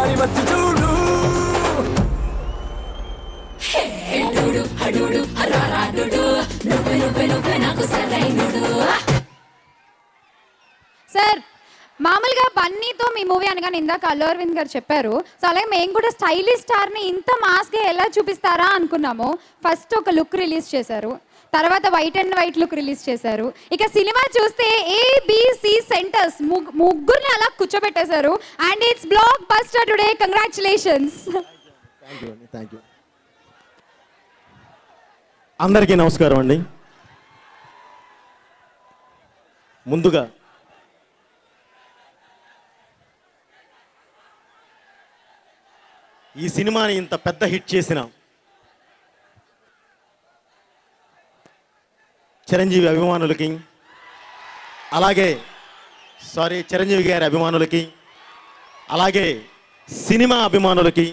ఒకసారి వచ్చి చూడు. సార్ మామూలుగా బన్నీతో మీ మూవీ అనగానే ఇందాక అల్లు అరవింద్ గారు చెప్పారు. సో అలాగే మేము కూడా స్టైలిష్ స్టార్ని ఇంత మాస్గా ఎలా చూపిస్తారా అనుకున్నాము. ఫస్ట్ ఒక లుక్ రిలీజ్ చేశారు, తర్వాత white and white look release చేశారు. ఇక సినిమా చూస్తే ఏబిసి సెంటర్స్ ముగ్గురిని అలా కూర్చోబెట్టేశారు. And it's blockbuster today. Congratulations. Thank you. అందరికీ నమస్కారం అండి. ముందుగా ఈ సినిమాని ఇంత పెద్ద హిట్ చేసిన చిరంజీవి అభిమానులకి, అలాగే చిరంజీవి గారి అభిమానులకి, అలాగే సినిమా అభిమానులకి,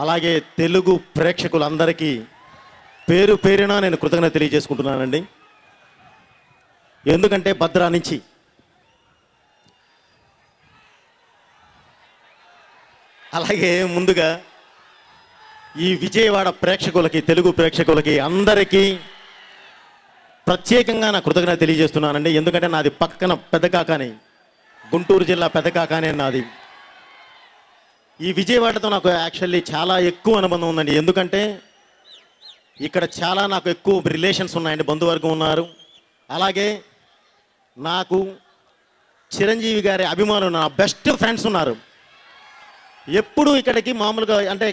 అలాగే తెలుగు ప్రేక్షకులందరికీ పేరు పేరున నేను కృతజ్ఞత తెలియజేసుకుంటున్నానండి. ఎందుకంటే భద్రా నుంచి అలాగే ముందుగా ఈ విజయవాడ ప్రేక్షకులకి, తెలుగు ప్రేక్షకులకి అందరికీ ప్రత్యేకంగా నా కృతజ్ఞత తెలియజేస్తున్నానండి. ఎందుకంటే నాది పక్కన పెదకాకాని, గుంటూరు జిల్లా పెదకాకానే నాది. ఈ విజయవాడతో నాకు యాక్చువల్లీ చాలా ఎక్కువ అనుబంధం ఉందండి. ఎందుకంటే ఇక్కడ చాలా నాకు ఎక్కువ రిలేషన్స్ ఉన్నాయండి, బంధువర్గం ఉన్నారు. అలాగే నాకు చిరంజీవి గారి అభిమానులు, నా బెస్ట్ ఫ్రెండ్స్ ఉన్నారు. ఎప్పుడు ఇక్కడికి మామూలుగా అంటే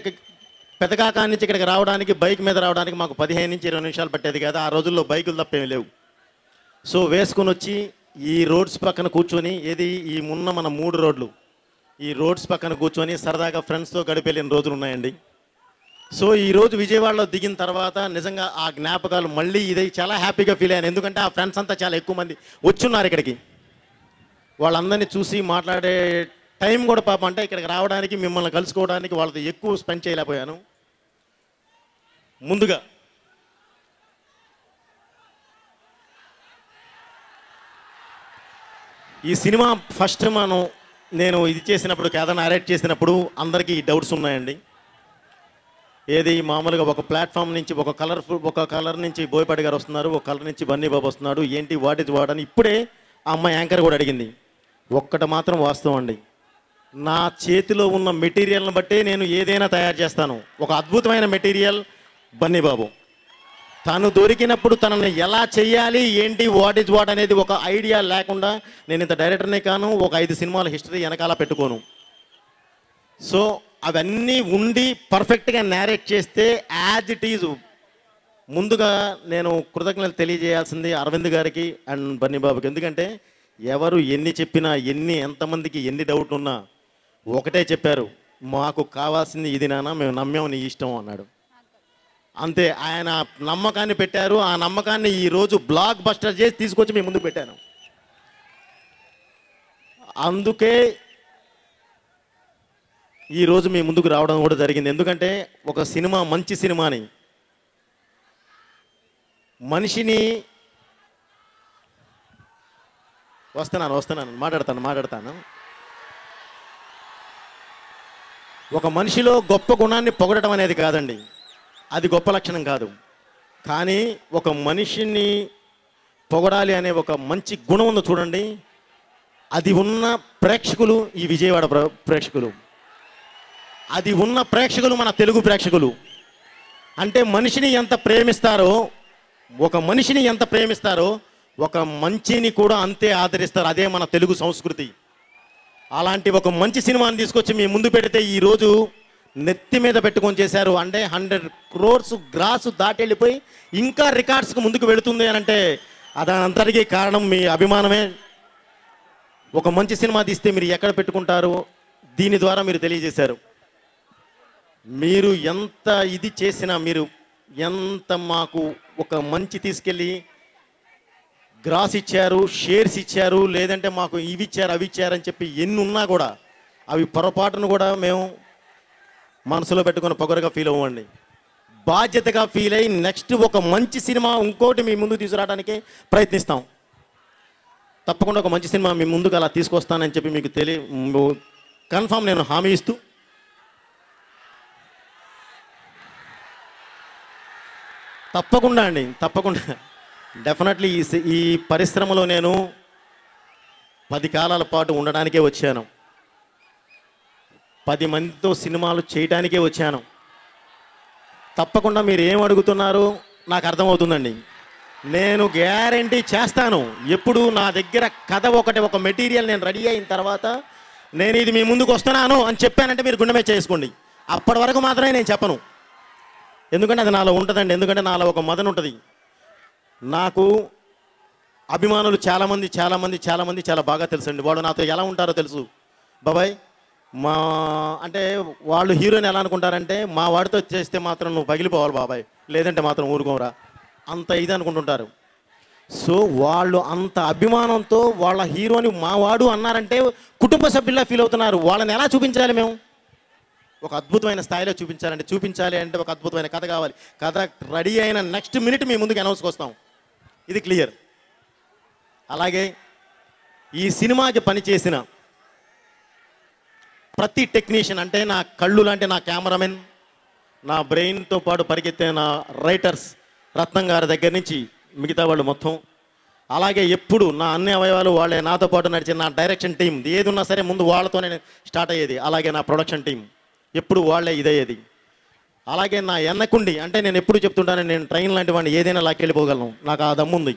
పెదకాకా నుంచి ఇక్కడికి రావడానికి, బైక్ మీద రావడానికి మాకు 15 నుంచి 20 నిమిషాలు పట్టేది కదా. ఆ రోజుల్లో బైకులు తప్పేమి లేవు. సో వేసుకుని వచ్చి ఈ రోడ్స్ పక్కన కూర్చొని, ఈ మన 3 రోడ్లు, ఈ రోడ్స్ పక్కన కూర్చొని సరదాగా ఫ్రెండ్స్తో గడిపెళ్ళిన రోజులు ఉన్నాయండి. సో ఈరోజు విజయవాడలో దిగిన తర్వాత నిజంగా ఆ జ్ఞాపకాలు మళ్ళీ ఇదే చాలా హ్యాపీగా ఫీల్ అయ్యాను. ఎందుకంటే ఆ ఫ్రెండ్స్ అంతా చాలా ఎక్కువ మంది వచ్చున్నారు ఇక్కడికి. వాళ్ళందరినీ చూసి మాట్లాడే టైం కూడా పాపం అంటే ఇక్కడికి రావడానికి, మిమ్మల్ని కలుసుకోవడానికి వాళ్ళతో ఎక్కువ స్పెండ్ చేయలేకపోయాను. ముందుగా ఈ సినిమా ఫస్ట్ నేను ఇది చేసినప్పుడు, కేదార్ నారేట్ చేసినప్పుడు అందరికీ ఈ డౌట్స్ ఉన్నాయండి. మామూలుగా ఒక ప్లాట్ఫామ్ నుంచి ఒక కలర్ నుంచి బోయపాటి గారు వస్తున్నారు, ఒక కలర్ నుంచి బన్నీ బాబు వస్తున్నాడు, ఏంటి వాట్ ఇస్ వాట్ అని ఇప్పుడే ఆ అమ్మాయి యాంకర్ కూడా అడిగింది. ఒక్కటి మాత్రం వాస్తవం అండి, నా చేతిలో ఉన్న మెటీరియల్ని బట్టే నేను ఏదైనా తయారు చేస్తాను. ఒక అద్భుతమైన మెటీరియల్ బన్నీ బాబు. తను దొరికినప్పుడు తనని ఎలా చేయాలి, ఏంటి వాట్ ఇస్ వాట్ అనేది ఒక ఐడియా లేకుండా నేను ఇంత డైరెక్టర్నే కాను, ఒక 5 సినిమాల హిస్టరీ వెనకాల పెట్టుకోను. సో అవన్నీ ఉండి పర్ఫెక్ట్గా నేరేట్ చేస్తే యాజ్ ఇట్ ఈజ్. ముందుగా నేను కృతజ్ఞతలు తెలియజేయాల్సింది అరవింద్ గారికి అండ్ బన్నీ బాబుకి. ఎందుకంటే ఎవరు ఎన్ని చెప్పినా, ఎంతమందికి ఎన్ని డౌట్లు ఉన్నా ఒకటే చెప్పారు, మాకు కావాల్సింది ఇది నాన్న, మేము నమ్మాము, నీ ఇష్టం అన్నాడు. అంతే, ఆయన నమ్మకాన్ని పెట్టారు. ఆ నమ్మకాన్ని ఈరోజు బ్లాక్ బస్టర్ చేసి తీసుకొచ్చి మీ ముందుకు పెట్టాను. అందుకే ఈరోజు మీ ముందుకు రావడం కూడా జరిగింది. ఎందుకంటే ఒక సినిమా, మంచి సినిమాని, మనిషిని వస్తున్నాను మాట్లాడతాను. ఒక మనిషిలో గొప్ప గుణాన్ని పొగడటం అనేది కాదండి, అది గొప్ప లక్షణం కాదు. కానీ ఒక మనిషిని పొగడాలి అనే ఒక మంచి గుణం ఉందో చూడండి, అది ఉన్న ప్రేక్షకులు ఈ విజయవాడ ప్రేక్షకులు, అది ఉన్న ప్రేక్షకులు మన తెలుగు ప్రేక్షకులు. అంటే మనిషిని ఎంత ప్రేమిస్తారో, ఒక మనిషిని ఎంత ప్రేమిస్తారో ఒక మంచిని కూడా అంతే ఆదరిస్తారు. అదే మన తెలుగు సంస్కృతి. అలాంటి ఒక మంచి సినిమాని తీసుకొచ్చి మీ ముందు పెడితే ఈరోజు నెత్తి మీద పెట్టుకొని చేశారు. అంటే 100 crores గ్రాస్ దాటి వెళ్ళిపోయి ఇంకా రికార్డ్స్కి ముందుకు వెళుతుంది అని అంటే అదంతటికీ కారణం మీ అభిమానమే. ఒక మంచి సినిమా తీస్తే మీరు ఎక్కడ పెట్టుకుంటారు, దీని ద్వారా మీరు తెలియజేశారు. మీరు ఎంత ఇది చేసినా, మీరు ఎంత మాకు ఒక మంచి తీసుకెళ్ళి గ్రాస్ ఇచ్చారు, షేర్స్ ఇచ్చారు, లేదంటే మాకు ఇవి ఇచ్చారు అవి ఇచ్చారని చెప్పి ఎన్ని ఉన్నా కూడా అవి పొరపాటును కూడా మేము మనసులో పెట్టుకుని పొగరుగా ఫీల్ అవ్వండి. బాధ్యతగా ఫీల్ అయ్యి నెక్స్ట్ ఒక మంచి సినిమా ఇంకోటి మీ ముందుకు తీసుకురావడానికి ప్రయత్నిస్తాం. తప్పకుండా ఒక మంచి సినిమా మీ ముందుకు అలా తీసుకొస్తానని చెప్పి మీకు కన్ఫామ్ నేను హామీ ఇస్తూ తప్పకుండా అండి, తప్పకుండా. డెఫినెట్లీ ఈ పరిశ్రమలో నేను 10 కాలాల పాటు ఉండడానికే వచ్చాను. 10 మందితో సినిమాలు చేయడానికే వచ్చాను. తప్పకుండా మీరు ఏం అడుగుతున్నారో నాకు అర్థమవుతుందండి. నేను గ్యారంటీ చేస్తాను. ఎప్పుడు నా దగ్గర కథ ఒక మెటీరియల్ నేను రెడీ అయిన తర్వాత నేను ఇది మీ ముందుకు వస్తున్నాను అని చెప్పానంటే మీరు గుండె మీద చేసుకోండి. అప్పటి వరకు మాత్రమే నేను చెప్పను. ఎందుకంటే అది నాలో ఉంటుందండి. ఎందుకంటే నాలో ఒక మదన ఉంటుంది. నాకు అభిమానులు చాలామంది చాలా బాగా తెలుసండి. వాళ్ళు నాతో ఎలా ఉంటారో తెలుసు. బాబాయ్ అంటే వాళ్ళు హీరోని ఎలా అనుకుంటారంటే మా వాడితో చేస్తే మాత్రం నువ్వు పగిలిపోవాలి బాబాయ్, లేదంటే మాత్రం ఊరుకోరా, అంత ఇది అనుకుంటుంటారు. సో వాళ్ళు అంత అభిమానంతో వాళ్ళ హీరోని మా వాడు అన్నారంటే కుటుంబ సభ్యుల్లా ఫీల్ అవుతున్నారు. వాళ్ళని ఎలా చూపించాలి? మేము ఒక అద్భుతమైన స్థాయిలో చూపించాలి అంటే ఒక అద్భుతమైన కథ కావాలి. కథ రెడీ అయిన నెక్స్ట్ మినిట్ మీ ముందుకు అనౌన్స్కి వస్తాం. ఇది క్లియర్. అలాగే ఈ సినిమాకి పనిచేసిన ప్రతి టెక్నీషియన్, అంటే నా కళ్ళు లాంటి నా కెమెరామెన్, నా బ్రెయిన్తో పాటు పరిగెత్తే నా రైటర్స్ రత్నం గారి దగ్గర నుంచి మిగతా వాళ్ళు మొత్తం, అలాగే ఎప్పుడు నా అన్ని అవయవాలు వాళ్ళే, నాతో పాటు నడిచే నా డైరెక్షన్ టీం, ఏది ఉన్నా సరే ముందు వాళ్ళతోనే స్టార్ట్ అయ్యేది. అలాగే నా ప్రొడక్షన్ టీం ఎప్పుడు వాళ్ళే ఇదయ్యేది. అలాగే నా ఎన్నకుండి, అంటే నేను ఎప్పుడు చెప్తుంటాను, నేను ట్రైన్ లాంటి వాడిని ఏదైనా లాక్కెళ్ళిపోగలను, నాకు ఆ దమ్ముంది.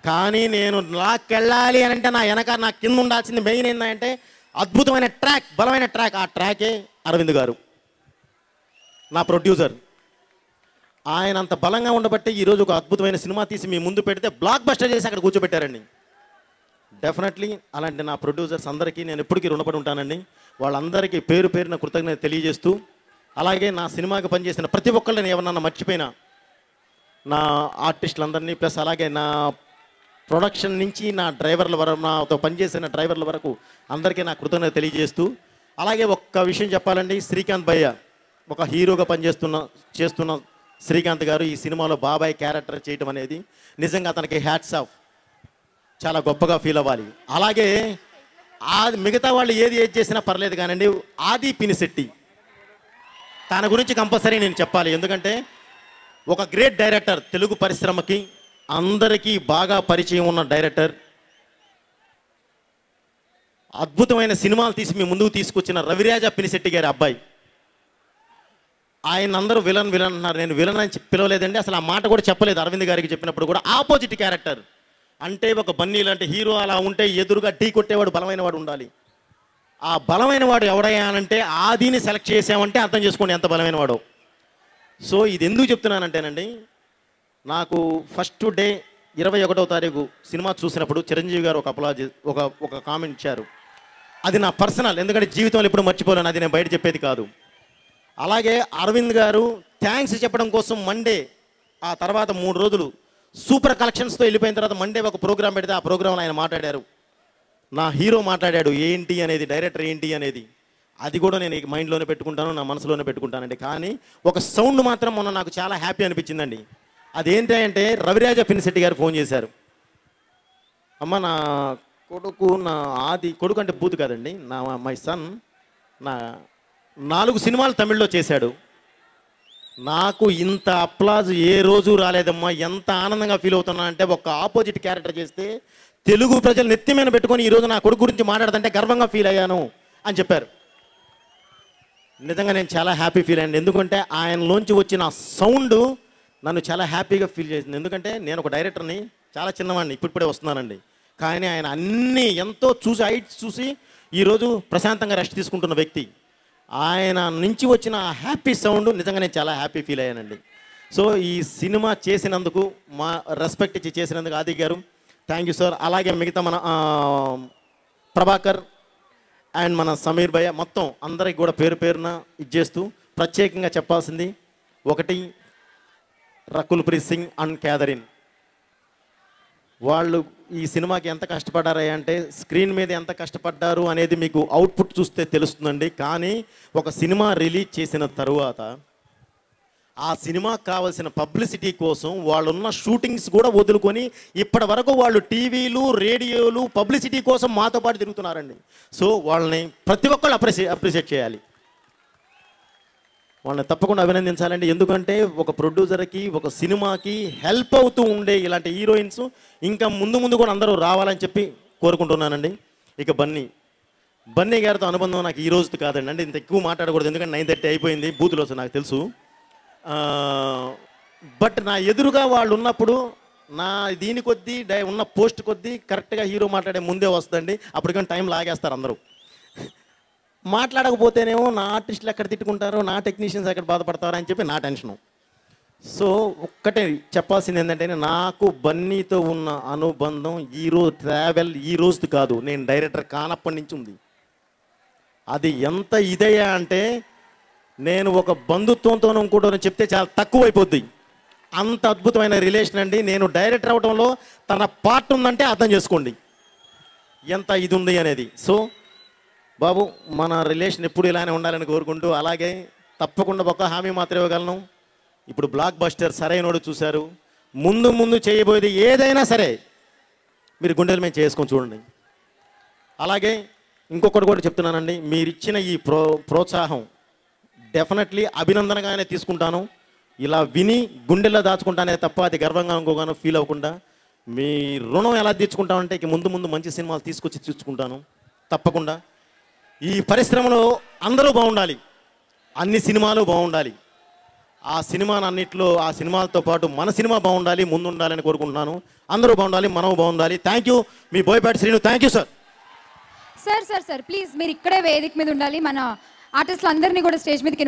కానీ నేను లాక్కెళ్ళాలి అని అంటే నా వెనక నా కింద ఉండాల్సింది మెయిన్ ఏంటంటే అద్భుతమైన ట్రాక్, బలమైన ట్రాక్. ఆ ట్రాకే అరవింద్ గారు, నా ప్రొడ్యూసర్. ఆయన అంత బలంగా ఉండబట్టి ఈరోజు ఒక అద్భుతమైన సినిమా తీసి మీ ముందు పెడితే బ్లాక్ బస్టర్ చేసి అక్కడ కూర్చోబెట్టారండి. డెఫినెట్లీ అలాంటి నా ప్రొడ్యూసర్స్ అందరికీ నేను ఎప్పటికీ రుణపడి ఉంటానండి. వాళ్ళందరికీ పేరు పేరున కృతజ్ఞత తెలియజేస్తూ, అలాగే నా సినిమాకి పనిచేసిన ప్రతి ఒక్కళ్ళని ఎవరన్నా మర్చిపోయినా నా ఆర్టిస్టులందరినీ, ప్లస్ అలాగే నా ప్రొడక్షన్ నుంచి నా డ్రైవర్ల వరకు, నాతో పనిచేసిన డ్రైవర్ల వరకు అందరికీ నా కృతజ్ఞత తెలియజేస్తూ, అలాగే ఒక్క విషయం చెప్పాలండి. శ్రీకాంత్ భయ్య ఒక హీరోగా చేస్తున్న శ్రీకాంత్ గారు ఈ సినిమాలో బాబాయ్ క్యారెక్టర్ చేయటం అనేది నిజంగా అతనికి హ్యాట్స్ ఆఫ్, చాలా గొప్పగా ఫీల్ అవ్వాలి. అలాగే మిగతా వాళ్ళు ఏది చేసినా పర్లేదు కానండి, ఆది పినిశెట్టి తన గురించి కంపల్సరీ నేను చెప్పాలి. ఎందుకంటే ఒక గ్రేట్ డైరెక్టర్, తెలుగు పరిశ్రమకి అందరికీ బాగా పరిచయం ఉన్న డైరెక్టర్, అద్భుతమైన సినిమాలు తీసి మీ ముందుకు తీసుకొచ్చిన రవిరాజ పినిశెట్టి గారి అబ్బాయి. ఆయన అందరూ విలన్ అన్నారు. నేను విలన్ అని పిలవలేదండి, అసలు ఆ మాట కూడా చెప్పలేదు. అరవింద్ గారికి చెప్పినప్పుడు కూడా ఆపోజిట్ క్యారెక్టర్, అంటే ఒక బన్నీ లాంటి హీరో అలా ఉంటే ఎదురుగా ఢీ కొట్టేవాడు బలమైన వాడు ఉండాలి. ఆ బలమైన వాడు ఎవడయ్యానంటే ఆదిని సెలెక్ట్ చేసామంటే అర్థం చేసుకోండి ఎంత బలమైన వాడో. సో ఇది ఎందుకు చెప్తున్నానంటేనండి, నాకు ఫస్ట్ డే 21వ తారీఖు సినిమా చూసినప్పుడు చిరంజీవి గారు ఒక కామెంట్ ఇచ్చారు. అది నా పర్సనల్, ఎందుకంటే జీవితంలో ఎప్పుడు మర్చిపోలేను, అది నేను బయట చెప్పేది కాదు. అలాగే అరవింద్ గారు థ్యాంక్స్ చెప్పడం కోసం మండే, ఆ తర్వాత 3 రోజులు సూపర్ కలెక్షన్స్తో వెళ్ళిపోయిన తర్వాత మండే ఒక ప్రోగ్రాం పెడితే ఆ ప్రోగ్రాంలో ఆయన మాట్లాడారు. నా హీరో మాట్లాడాడు ఏంటి అనేది, డైరెక్టర్ ఏంటి అనేది. అది కూడా నేను మైండ్లోనే పెట్టుకుంటాను, నా మనసులోనే పెట్టుకుంటానండి. కానీ ఒక సౌండ్ మాత్రం మొన్న నాకు చాలా హ్యాపీ అనిపించిందండి. అదేంటి అంటే రవిరాజ పినిశెట్టి గారు ఫోన్ చేశారు. అమ్మ నా కొడుకు, నా ఆది కొడుకు అంటే బూతు కాదండి, మై సన్ నా 4 సినిమాలు తమిళ్లో చేశాడు. నాకు ఇంత అప్లాజ్ ఏ రోజు రాలేదమ్మా. ఎంత ఆనందంగా ఫీల్ అవుతున్నా అంటే ఒక ఆపోజిట్ క్యారెక్టర్ చేస్తే తెలుగు ప్రజలు నెత్తి మీద పెట్టుకొని ఈరోజు నా కొడుకు గురించి మాట్లాడుతుంటే గర్వంగా ఫీల్ అయ్యాను అని చెప్పారు. నిజంగా నేను చాలా హ్యాపీ ఫీల్ అయ్యాను. ఎందుకంటే ఆయనలోంచి వచ్చిన సౌండ్ నన్ను చాలా హ్యాపీగా ఫీల్ చేసింది. ఎందుకంటే నేను ఒక డైరెక్టర్ని, చాలా చిన్నవాడిని, ఇప్పుడే వస్తున్నానండి. కానీ ఆయన అన్నీ ఎంతో చూసి హైట్స్ చూసి ఈరోజు ప్రశాంతంగా రెస్ట్ తీసుకుంటున్న వ్యక్తి. ఆయన నుంచి వచ్చిన హ్యాపీ సౌండ్ నిజంగా నేను చాలా హ్యాపీ ఫీల్ అయ్యానండి. సో ఈ సినిమా చేసినందుకు, మా రెస్పెక్ట్ ఇచ్చి చేసినందుకు ఆది గారు థ్యాంక్ యూ సార్. అలాగే మిగతా మన ప్రభాకర్ అండ్ మన సమీర్ భయ్య మొత్తం అందరికి కూడా పేరు పేరున ఇచ్చేస్తూ ప్రత్యేకంగా చెప్పాల్సింది ఒకటి, రకుల్ ప్రీత్ సింగ్ అండ్ క్యాథరిన్. వాళ్ళు ఈ సినిమాకి ఎంత కష్టపడ్డారయ్యా అంటే స్క్రీన్ మీద ఎంత కష్టపడ్డారు అనేది మీకు అవుట్పుట్ చూస్తే తెలుస్తుందండి. కానీ ఒక సినిమా రిలీజ్ చేసిన తరువాత ఆ సినిమాకి కావాల్సిన పబ్లిసిటీ కోసం వాళ్ళున్న షూటింగ్స్ కూడా వదులుకొని ఇప్పటి వరకు వాళ్ళు టీవీలు, రేడియోలు పబ్లిసిటీ కోసం మాతో పాటు తిరుగుతున్నారండి. సో వాళ్ళని ప్రతి ఒక్కళ్ళు అప్రిషియేట్ చేయాలి. వాళ్ళని తప్పకుండా అభినందించాలండి. ఎందుకంటే ఒక ప్రొడ్యూసర్కి, ఒక సినిమాకి హెల్ప్ అవుతూ ఉండే ఇలాంటి హీరోయిన్స్ ఇంకా ముందు ముందు కూడా అందరూ రావాలని చెప్పి కోరుకుంటున్నానండి. ఇక బన్నీ గారితో అనుబంధం నాకు ఈ రోజుతో కాదండి. అంటే ఇంత ఎక్కువ మాట్లాడకూడదు, ఎందుకంటే 9:30 అయిపోయింది, బూతులు వస్తుంది నాకు తెలుసు. బట్ నా ఎదురుగా వాళ్ళు ఉన్నప్పుడు నా దీని కొద్దీ ఉన్న పోస్ట్ కొద్దీ కరెక్ట్గా హీరో మాట్లాడే ముందే వస్తుందండి. అప్పటికని టైం లాగేస్తారు అందరూ. మాట్లాడకపోతేనేమో నా ఆర్టిస్టులు ఎక్కడ తిట్టుకుంటారో, నా టెక్నీషియన్స్ ఎక్కడ బాధపడతారో అని చెప్పి నా టెన్షను. సో ఒక్కటే చెప్పాల్సింది ఏంటంటే, నాకు బన్నీతో ఉన్న అనుబంధం ట్రావెల్ ఈ రోజుది కాదు, నేను డైరెక్టర్ కానప్పటి నుంచి ఉంది. అది ఎంత ఇదయ్యా అంటే నేను ఒక బంధుత్వంతోనూ ఇంకోటో చెప్తే చాలా తక్కువైపోద్ది. అంత అద్భుతమైన రిలేషన్ అండి. నేను డైరెక్టర్ అవడంలో తన పార్ట్ ఉందంటే అర్థం చేసుకోండి ఎంత ఇది ఉంది అనేది. సో బాబు, మన రిలేషన్ ఎప్పుడు ఇలానే ఉండాలని కోరుకుంటూ, అలాగే తప్పకుండా ఒక హామీ మాత్రం ఇవ్వగలను. ఇప్పుడు బ్లాక్ బస్టర్ సరైనోడు చూశారు, ముందు చేయబోయేది ఏదైనా సరే మీరు గుండెల మీద చేసుకొని చూడండి. అలాగే ఇంకొకటి కూడా చెప్తున్నానండి, మీరు ఇచ్చిన ఈ ప్రోత్సాహం డెఫినెట్లీ అభినందనగానే తీసుకుంటాను. ఇలా విని గుండెల్లో దాచుకుంటానే తప్ప అది గర్వంగా అనుకోగాను ఫీల్ అవ్వకుండా. మీ రుణం ఎలా తీర్చుకుంటామంటే ఇక ముందు మంచి సినిమాలు తీసుకొచ్చి తీర్చుకుంటాను తప్పకుండా. ఈ పరిశ్రమలో అందరూ బాగుండాలి, అన్ని సినిమాలు బాగుండాలి. ఆ సినిమాలతో పాటు మన సినిమా బాగుండాలి, ముందు ఉండాలని కోరుకుంటున్నాను. అందరూ బాగుండాలి, మనం బాగుండాలి. Thank you me Boyapati Srinu. Thank you sir. Sir please మీరు ఇక్కడే వేదిక మీద ఉండాలి. మన ఆర్టిస్టులు అందరినీ కూడా స్టేజ్ మీదకి